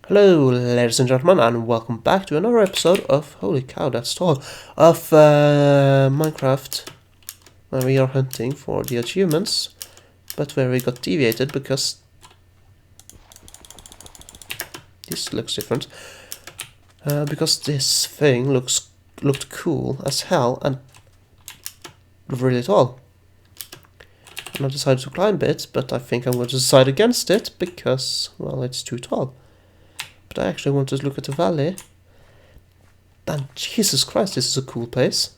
Hello, ladies and gentlemen, and welcome back to another episode of Holy Cow, that's tall, of Minecraft, where we are hunting for the achievements, but where we got deviated because this looks different. Because this thing looked cool as hell and really tall. And I decided to climb it, but I think I'm going to decide against it because, well, it's too tall. But I actually want to look at the valley. And Jesus Christ, this is a cool place.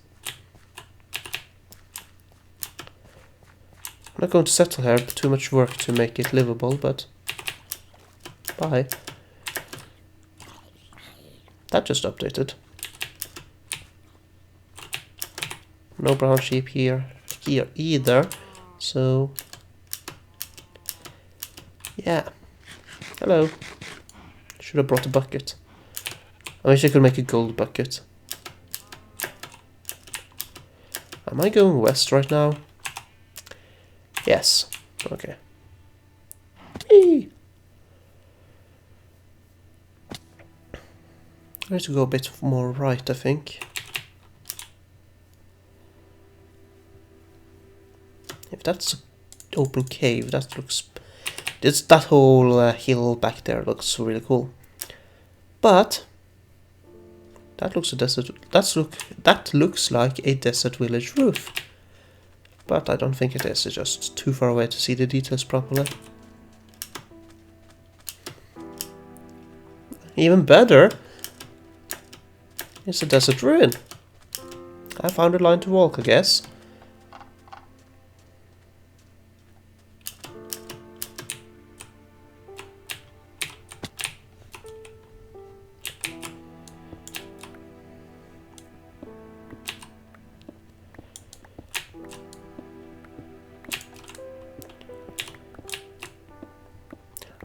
I'm not going to settle here, too much work to make it livable, but... Bye. That just updated. No brown sheep here either, so... Yeah. Hello. Should have brought a bucket. I wish I could make a gold bucket. Am I going west right now? Yes. Okay. Eee. I need to go a bit more right, I think. If that's an open cave, that looks... that whole hill back there looks really cool. But that looks a desert. That looks like a desert village roof. But I don't think it is. It's just too far away to see the details properly. Even better, it's a desert ruin. I found a line to walk, I guess.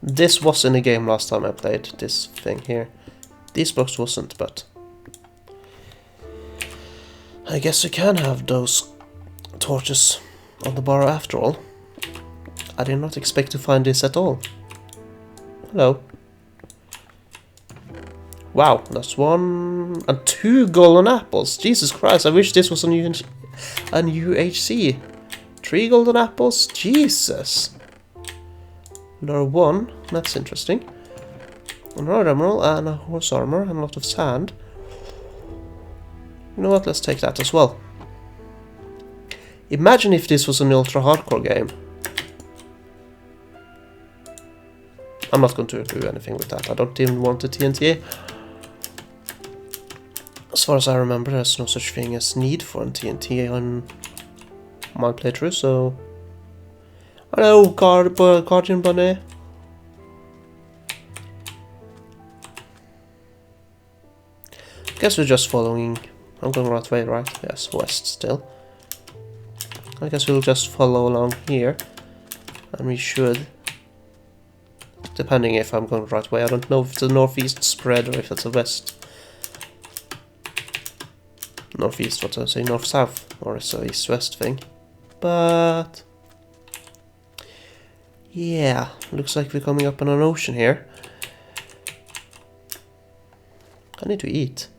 This was in a game last time I played this thing here. This box wasn't, but... I guess we can have those torches on the bar after all. I did not expect to find this at all. Hello. Wow, that's 1 and 2 golden apples. Jesus Christ, I wish this was a new HC. 3 golden apples? Jesus. There are 1, that's interesting. Another emerald and a horse armor and a lot of sand. You know what, let's take that as well. Imagine if this was an ultra hardcore game. I'm not going to do anything with that, I don't even want the TNT. As far as I remember, there's no such thing as need for a TNT on my playthrough, so... Hello, Guardian Bunny. Guess we're just following... I'm going the right way, right? Yes, west still. I guess we'll just follow along here. And we should... Depending if I'm going the right way. I don't know if it's a northeast spread or if it's a west... Northeast, what did I say? North-south. Or it's a east-west thing. But... Yeah, looks like we're coming up on an ocean here. I need to eat.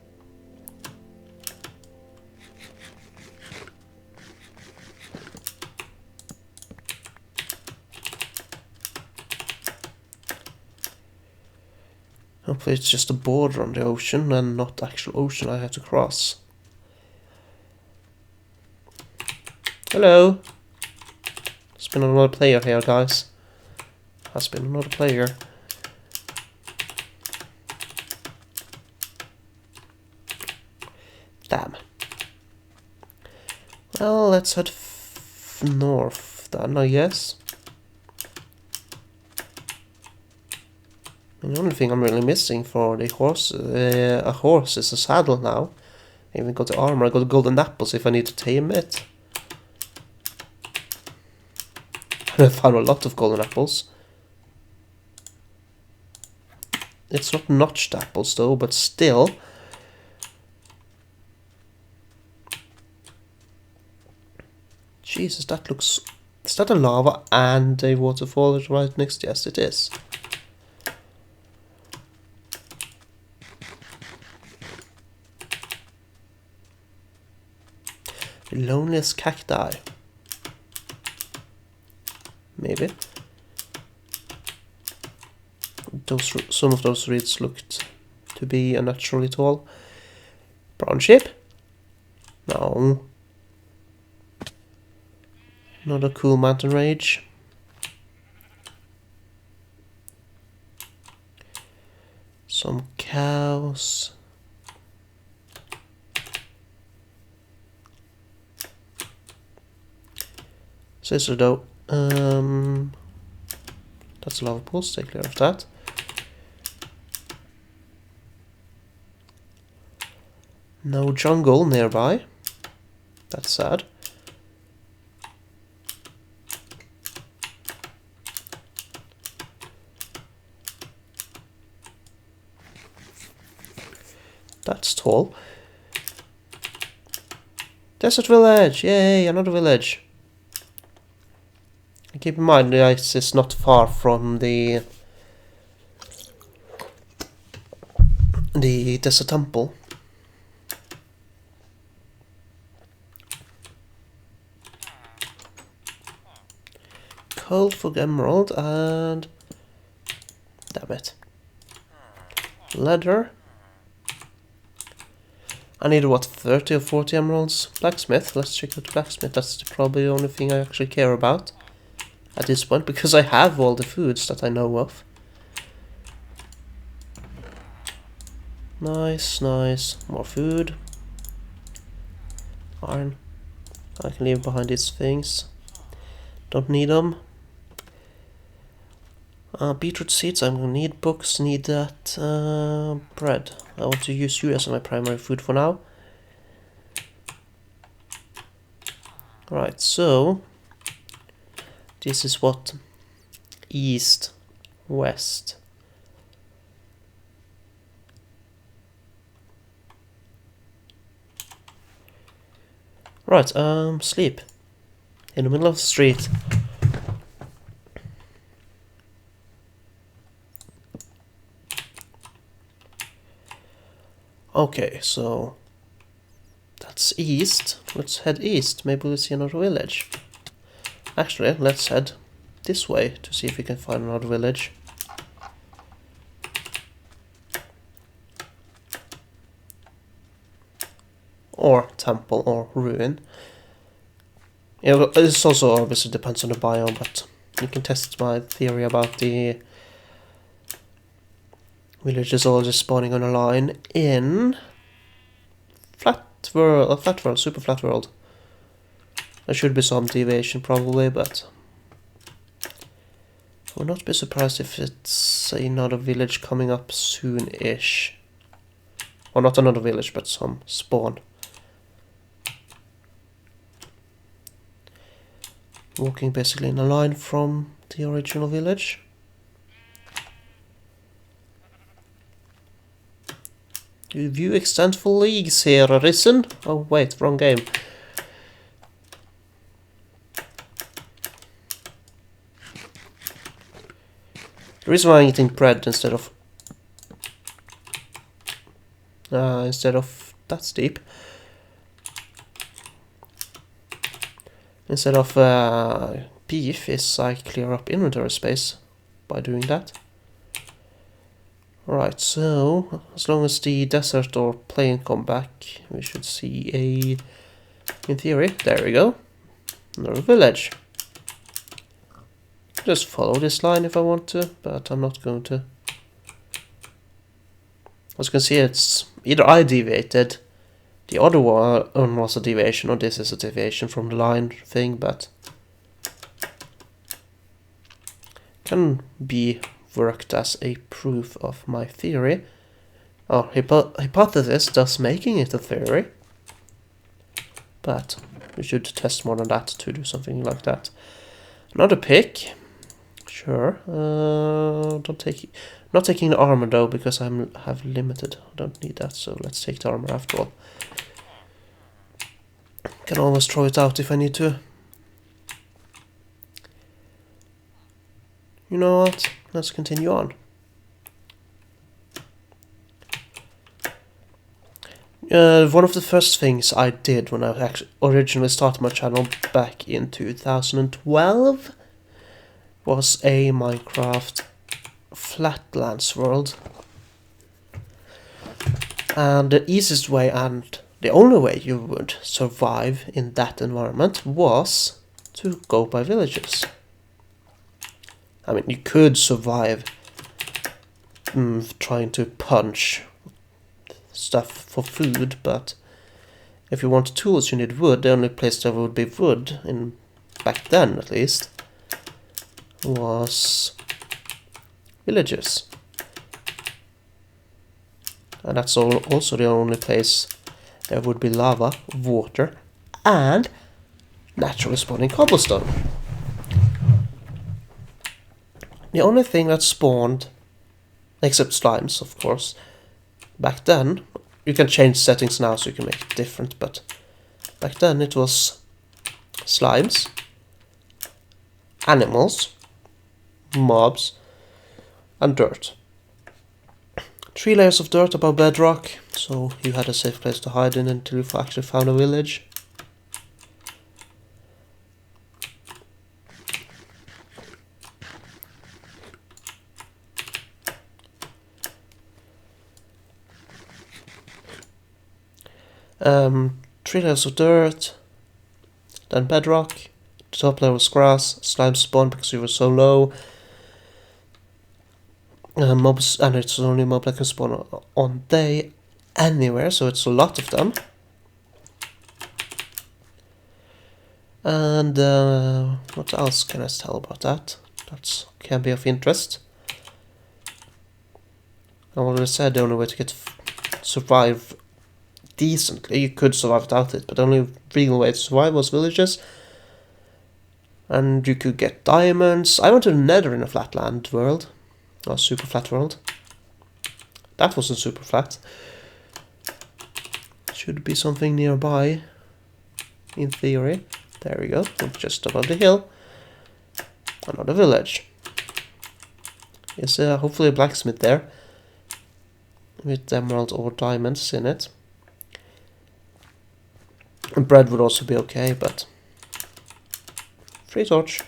Hopefully it's just a border on the ocean and not actual ocean I have to cross. Hello! There's been another player here, guys. Has been another player. Damn. Well, let's head north then, I guess. The only thing I'm really missing for the horse, a horse is a saddle now. I even got the armor, I got the golden apples if I need to tame it. I found a lot of golden apples. It's not notched apples though, but still. Jesus, that looks... Is that a lava and a waterfall right next? Yes, it is. The loneliest cacti. Maybe. Some of those reeds looked to be unnaturally tall. Brown sheep? No. Another cool mountain range. Some cows. Scissor though. That's a lava pool, stay clear of that. No jungle nearby. That's sad. That's tall. Desert village! Yay, another village. And keep in mind, the ice is not far from the desert temple. Cold emerald and... damn it. Leather. I need, what, 30 or 40 emeralds? Blacksmith, let's check out the blacksmith. That's probably the only thing I actually care about at this point, because I have all the foods that I know of. Nice, nice. More food. Iron. I can leave behind these things. Don't need them. Beetroot seeds, I'm gonna need books, need that. Bread. I want to use you as my primary food for now. Right, so this is what? East, west. Right, sleep. In the middle of the street. Okay, so that's east. Let's head east. Maybe we'll see another village. Actually, let's head this way to see if we can find another village. Or temple or ruin. Yeah, this also obviously depends on the biome, but you can test my theory about the villages all just spawning on a line in flat world, super flat world. There should be some deviation probably, but I would not be surprised if it's another village coming up soon-ish. Or not another village, but some spawn. Walking basically in a line from the original village. You view extent for leagues here, Arisen. Oh wait, wrong game. The reason why I'm eating bread instead of that steep. Instead of beef is I clear up inventory space by doing that. Right, so as long as the desert or plain come back, we should see in theory, there we go, another village. Just follow this line if I want to, but I'm not going to. As you can see, it's either I deviated, the other one was a deviation, or this is a deviation from the line thing, but can be worked as a proof of my theory. Or hypothesis, thus making it a theory. But we should test more than that to do something like that. Another pick. Sure. Not taking the armor though, because I have limited. I don't need that, so let's take the armor after all. Can always throw it out if I need to. You know what? Let's continue on. One of the first things I did when I actually originally started my channel back in 2012 was a Minecraft Flatlands world. And the easiest way and the only way you would survive in that environment was to go by villages. I mean, you could survive trying to punch stuff for food, but if you want tools you need wood. The only place there would be wood, in back then at least, was villages. And that's also the only place there would be lava, water, and naturally spawning cobblestone. The only thing that spawned, except slimes of course, back then, you can change settings now so you can make it different, but back then it was slimes, animals, mobs, and dirt. 3 layers of dirt above bedrock, so you had a safe place to hide in until you actually found a village. Um, 3 layers of dirt, then bedrock, the top layer was grass, slime spawned because you were so low. Mobs, and it's only mob that can spawn on day anywhere, so it's a lot of them. And what else can I tell about that? That can be of interest. I already said the only way to survive decently, you could survive without it, but the only real way to survive was villages. And you could get diamonds. I went to the Nether in a flatland world. Or super flat world. That wasn't super flat. Should be something nearby, in theory. There we go, just above the hill. Another village. Is hopefully a blacksmith there, with emerald or diamonds in it. And bread would also be okay, but free torch.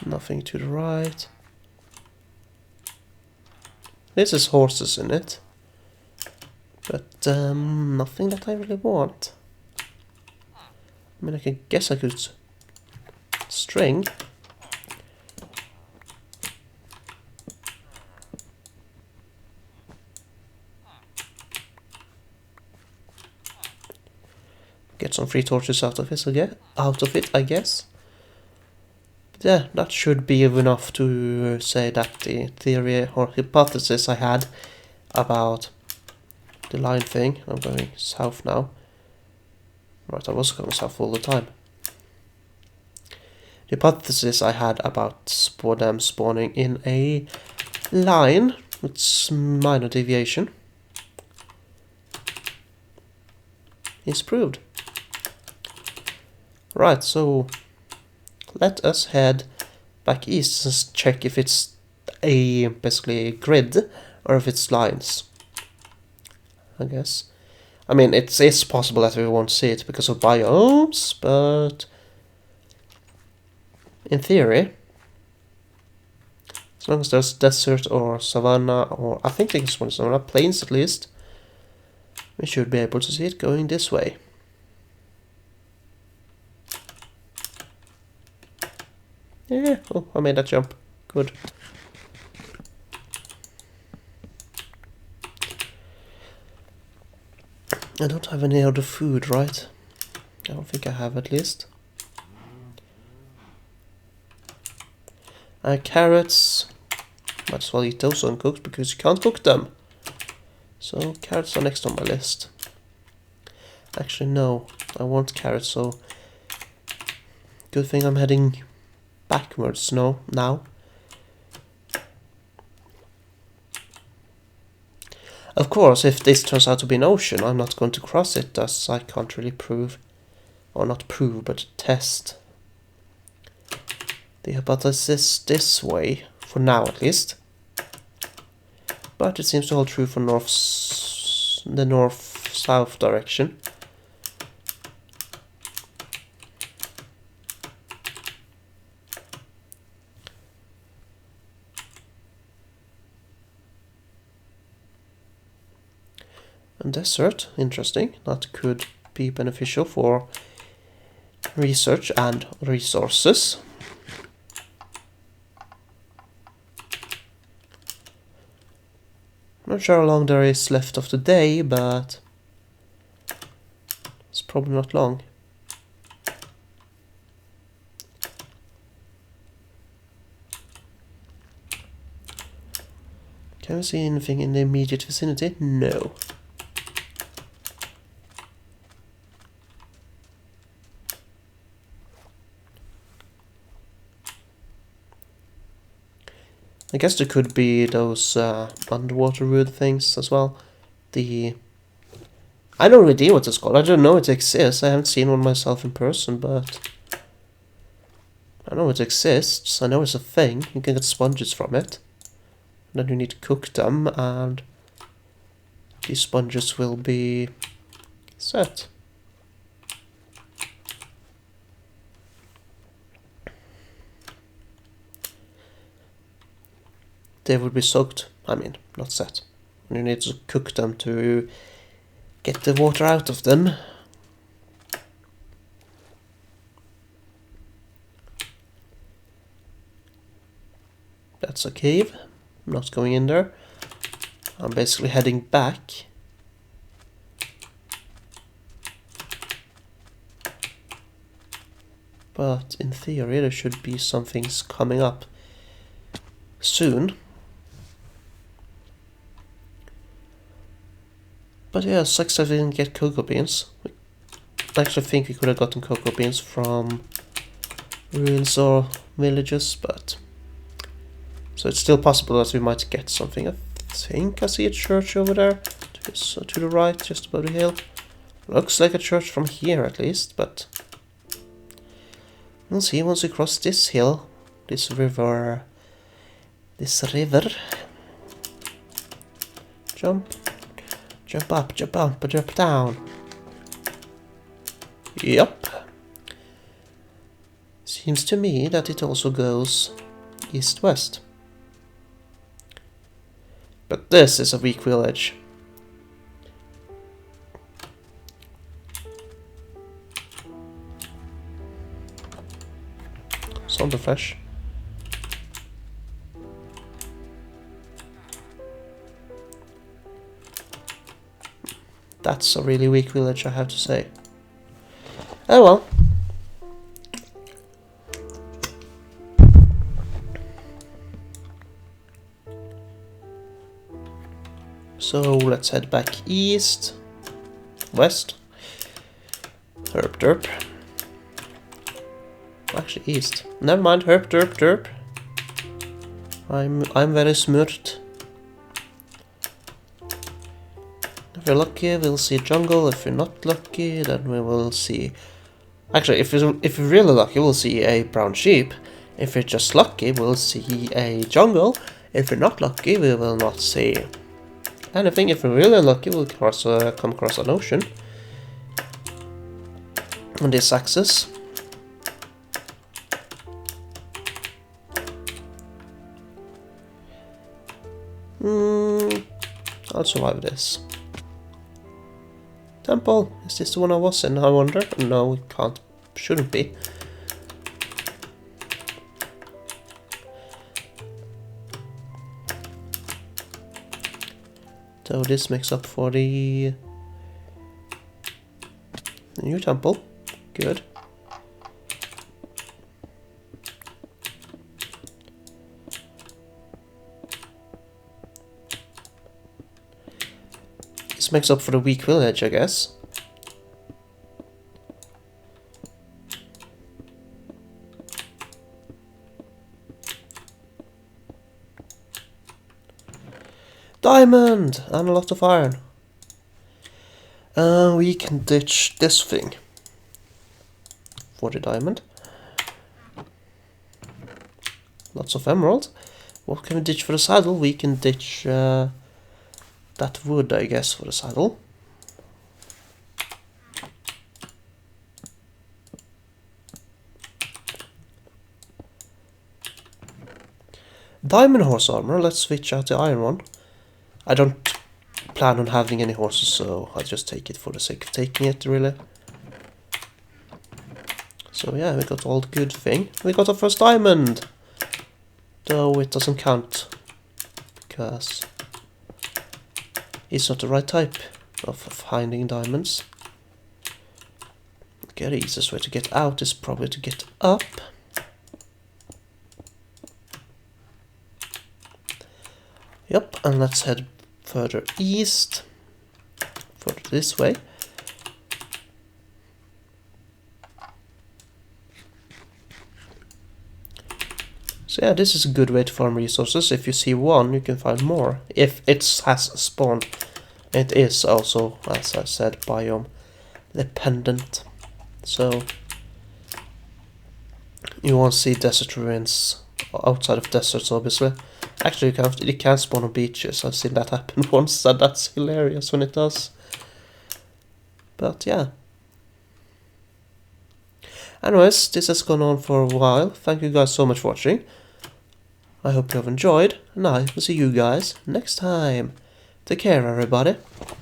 Nothing to the right. This is horses in it, but nothing that I really want. I mean, I guess I could string. Get some free torches out of it, I guess. Yeah, that should be enough to say that the theory or hypothesis I had about the line thing. I'm going south now. Right, I was going south all the time. The hypothesis I had about them spawning in a line with minor deviation is proved. Right, so let us head back east and check if it's basically a grid or if it's lines. I guess. I mean, it's possible that we won't see it because of biomes, but in theory, as long as there's desert or savanna, or I think this one is savanna, plains at least, we should be able to see it going this way. Yeah, oh, I made that jump. Good. I don't have any other food, right? I don't think I have, at least. Carrots. Might as well eat those uncooked because you can't cook them. So carrots are next on my list. Actually, no. I want carrots, so good thing I'm heading backwards now. Of course, if this turns out to be an ocean, I'm not going to cross it, thus I can't really prove, or not prove, but test the hypothesis this way, for now at least. But it seems to hold true for north, the north-south direction. And desert, interesting. That could be beneficial for research and resources. Not sure how long there is left of the day, but it's probably not long. Can we see anything in the immediate vicinity? No. I guess there could be those underwater wood things as well. I don't really know what it's called. I don't know it exists. I haven't seen one myself in person, but I know it exists. I know it's a thing. You can get sponges from it. And then you need to cook them, and these sponges will be set. They would be soaked, I mean, not set. And you need to cook them to get the water out of them. That's a cave. I'm not going in there. I'm basically heading back. But in theory there should be some things coming up soon. But yeah, sucks I didn't get cocoa beans. I actually think we could have gotten cocoa beans from ruins or villages, but... So it's still possible that we might get something. I think I see a church over there, to the right, just above the hill. Looks like a church from here at least, but... We'll see once we cross this hill, this river... Jump. Jump up, jump up, jump down. Yup. Seems to me that it also goes east-west. But this is a weak village. Zombie flesh. That's a really weak village, I have to say. Oh well. So let's head back east, west, herp derp. Actually east. Never mind, herp derp derp. I'm very smart. If we're lucky, we'll see jungle. If we're not lucky, then we will see... Actually, if we're really lucky, we'll see a brown sheep. If we're just lucky, we'll see a jungle. If we're not lucky, we will not see anything. If we're really lucky, we'll come across an ocean on this axis. I'll survive this. Temple, is this the one I was in, I wonder? No, it can't, shouldn't be. So this makes up for the new temple. Good. This makes up for the weak village, I guess. Diamond! And a lot of iron. We can ditch this thing for the diamond. Lots of emerald. What can we ditch for the saddle? We can ditch the that wood, I guess, for the saddle. Diamond horse armor, let's switch out the iron one. I don't plan on having any horses, so I'll just take it for the sake of taking it, really. So yeah, we got all the good thing. We got our first diamond! Though it doesn't count, because he's not the right type of finding diamonds. Okay, the easiest way to get out is probably to get up. Yep, and let's head further east, further this way. So yeah, this is a good way to farm resources. If you see one, you can find more, if it has spawned. It is also, as I said, biome dependent. So you won't see desert ruins outside of deserts, obviously. Actually, it can spawn on beaches. I've seen that happen once, and that's hilarious when it does. But yeah. Anyways, this has gone on for a while. Thank you guys so much for watching. I hope you have enjoyed, and I will see you guys next time. Take care, everybody.